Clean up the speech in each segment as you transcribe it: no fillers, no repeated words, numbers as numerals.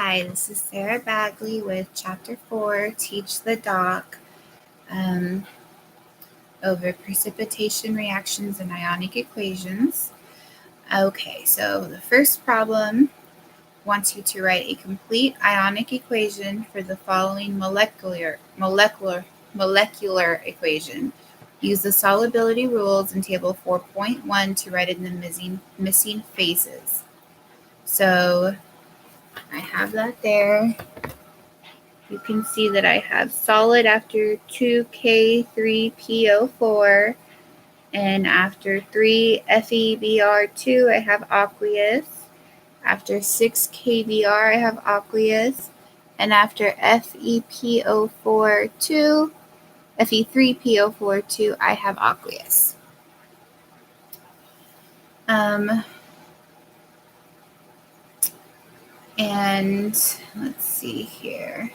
Hi, this is Sarah Bagley with Chapter 4, Teach the Doc, over precipitation reactions and ionic equations. Okay, so the first problem wants you to write a complete ionic equation for the following molecular equation. Use the solubility rules in Table 4.1 to write in the missing phases. So I have that there. You can see that I have solid after 2K3PO4, and after 3FeBr2 I have aqueous. After 6KBr I have aqueous, and after Fe3PO42 I have aqueous. And let's see here.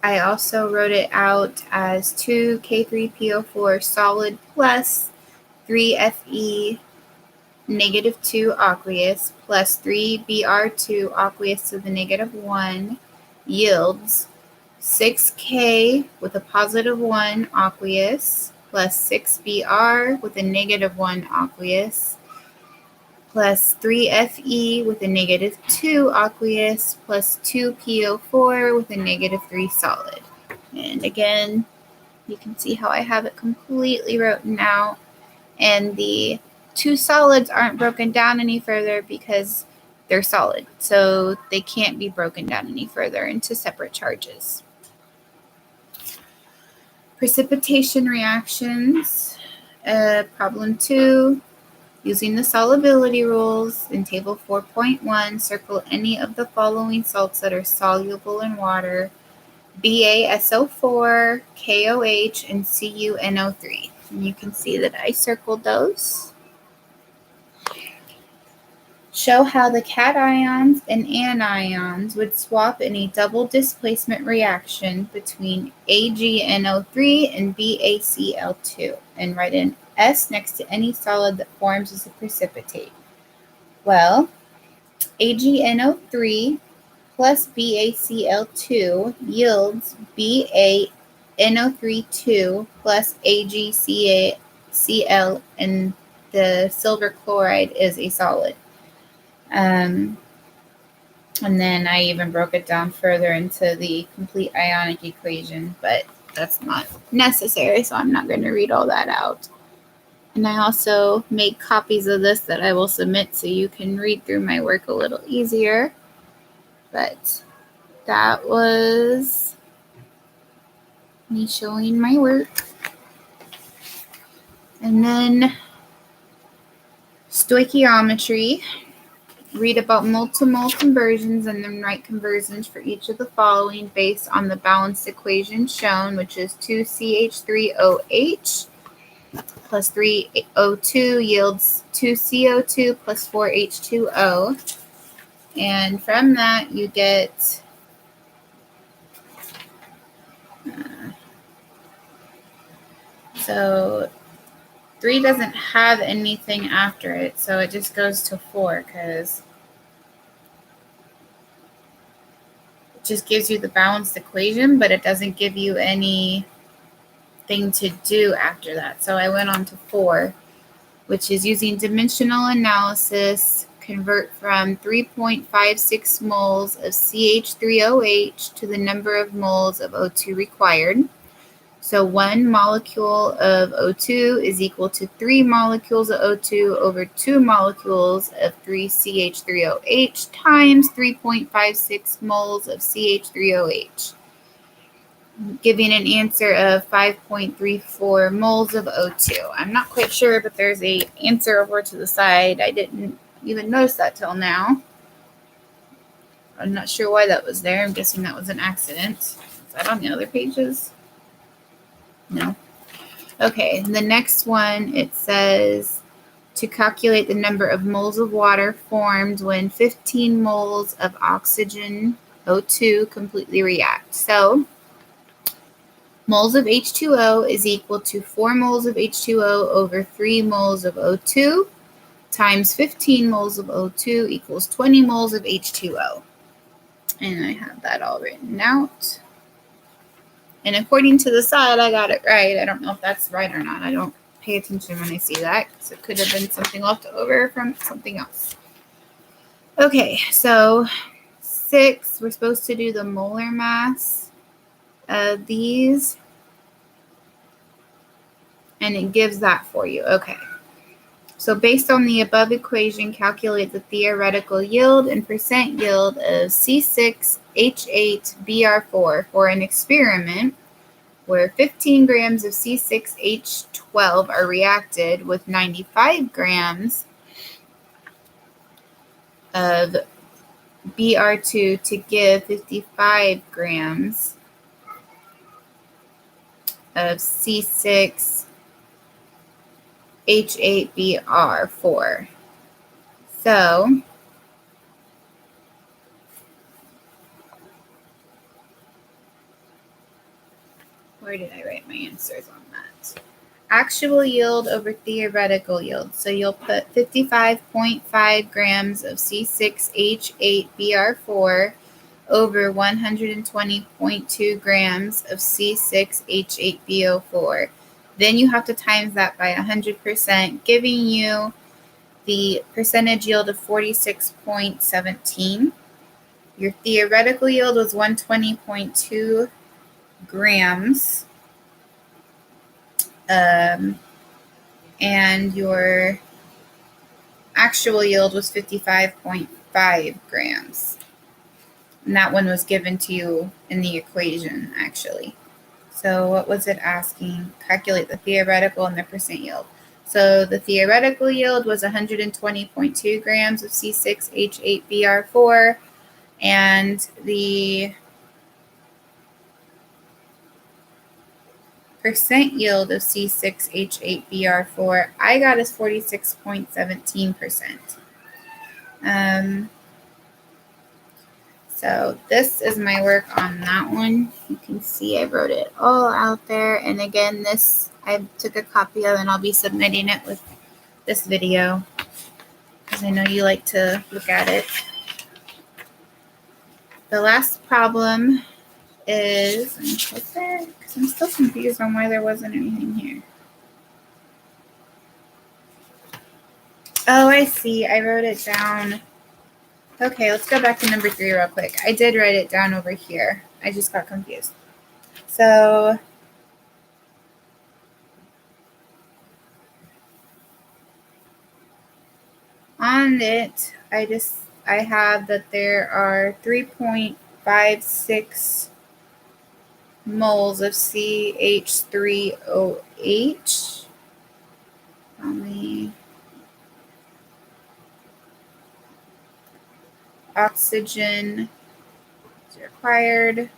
I also wrote it out as 2K3PO4 solid plus 3Fe -2 aqueous plus 3Br2 aqueous to the -1 yields 6K with a +1 aqueous plus 6Br with a -1 aqueous plus 3Fe with a -2 aqueous plus 2PO4 with a -3 solid. And again, you can see how I have it completely written out, and the two solids aren't broken down any further because they're solid, so they can't be broken down any further into separate charges. Precipitation reactions, problem 2. Using the solubility rules in Table 4.1, circle any of the following salts that are soluble in water: BaSO4, KOH, and CuNO3. And you can see that I circled those. Show how the cations and anions would swap in a double displacement reaction between AgNO3 and BaCl2, and write an S next to any solid that forms as a precipitate. Well, AgNO3 plus BaCl2 yields BaNO3 plus AgCl, and the silver chloride is a solid. And then I even broke it down further into the complete ionic equation, but that's not necessary, so I'm not going to read all that out. And I also made copies of this that I will submit so you can read through my work a little easier. But that was me showing my work. And then stoichiometry. Read about mole-to-mole conversions and then write conversions for each of the following based on the balanced equation shown, which is 2CH3OH plus 3O2 yields 2CO2 plus 4H2O. And from that you get so 3 doesn't have anything after it, so it just goes to 4 because it just gives you the balanced equation, but it doesn't give you anything to do after that. So I went on to 4, which is using dimensional analysis, convert from 3.56 moles of CH3OH to the number of moles of O2 required. So 1 molecule of O2 is equal to 3 molecules of O2 over 2 molecules of 3CH3OH times 3.56 moles of CH3OH, giving an answer of 5.34 moles of O2. I'm not quite sure, but there's an answer over to the side. I didn't even notice that till now. I'm not sure why that was there. I'm guessing that was an accident. Is that on the other pages? No. Okay, the next one, it says to calculate the number of moles of water formed when 15 moles of oxygen, O2, completely react. So moles of H2O is equal to 4 moles of H2O over 3 moles of O2 times 15 moles of O2 equals 20 moles of H2O. And I have that all written out. And according to the side, I got it right. I don't know if that's right or not. I don't pay attention when I see that because it could have been something left over from something else. Okay, so 6, we're supposed to do the molar mass of these. And it gives that for you. Okay. So based on the above equation, calculate the theoretical yield and percent yield of C6H8Br4 for an experiment where 15 grams of C6H12 are reacted with 95 grams of Br2 to give 55 grams of C6H8Br4. So where did I write my answers on that? Actual yield over theoretical yield. So you'll put 55.5 grams of C6H8Br4 over 120.2 grams of C6H8BO4. Then you have to times that by 100%, giving you the percentage yield of 46.17. Your theoretical yield was 120.2 grams. And your actual yield was 55.5 grams. And that one was given to you in the equation, actually. So what was it asking? Calculate the theoretical and the percent yield. So the theoretical yield was 120.2 grams of C6H8Br4, and the percent yield of C6H8Br4 I got is 46.17%. So this is my work on that one. You can see I wrote it all out there. And again, this I took a copy of and I'll be submitting it with this video because I know you like to look at it. The last problem is, let me click there because I'm still confused on why there wasn't anything here. Oh, I see. I wrote it down. Okay, let's go back to number 3 real quick. I did write it down over here. I just got confused. So on it, I have that there are 3.56 moles of CH3OH. Oxygen is required.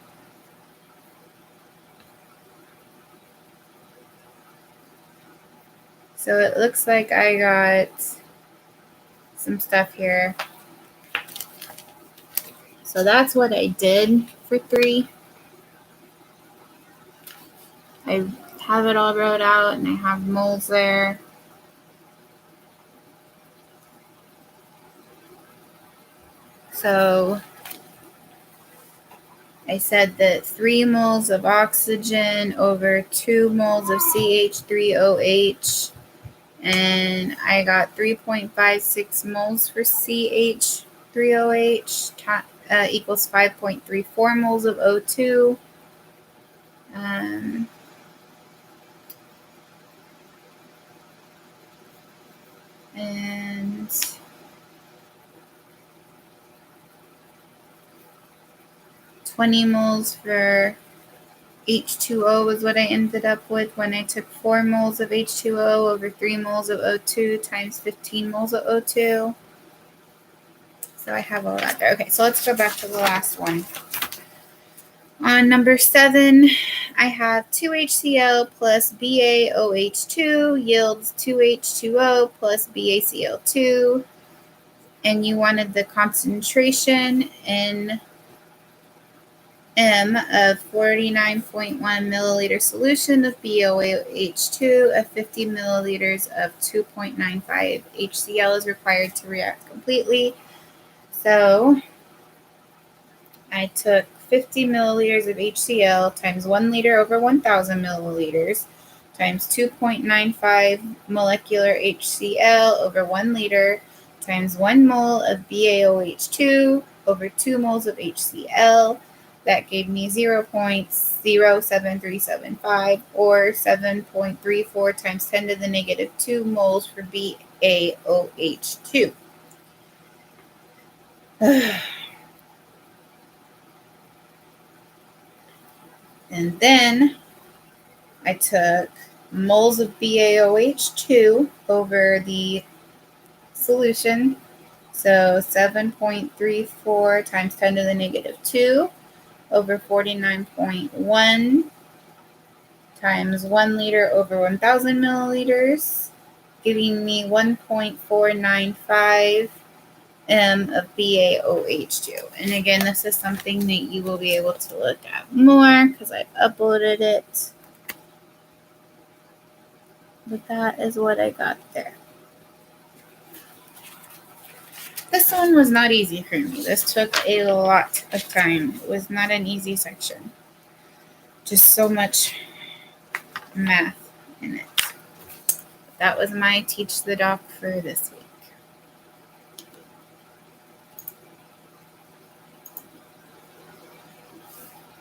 So it looks like I got some stuff here. So that's what I did for 3. I have it all wrote out and I have moles there. So I said that 3 moles of oxygen over 2 moles of CH3OH, and I got 3.56 moles for CH3OH equals 5.34 moles of O2. And $20 moles for H2O was what I ended up with when I took 4 moles of H2O over 3 moles of O2 times 15 moles of O2. So I have all that there. Okay, so let's go back to the last one. On number 7, I have 2HCl plus BaOH2 yields 2H2O plus BaCl2. And you wanted the concentration in m of 49.1 milliliter solution of BaOH2 of 50 milliliters of 2.95 HCl is required to react completely. So I took 50 milliliters of HCl times 1 liter over 1,000 milliliters times 2.95 molecular HCl over 1 liter times 1 mole of BaOH2 over 2 moles of HCl. That gave me 0.07375 or 7.34 times 10 to the negative 2 moles for BaOH2. And then I took moles of BaOH2 over the solution. So 7.34 times 10 to the negative 2 over 49.1 times 1 liter over 1,000 milliliters, giving me 1.495 m of BaOH2. And again, this is something that you will be able to look at more because I've uploaded it. But that is what I got there. This one was not easy for me. This took a lot of time. It was not an easy section. Just so much math in it. That was my Teach the Doc for this week.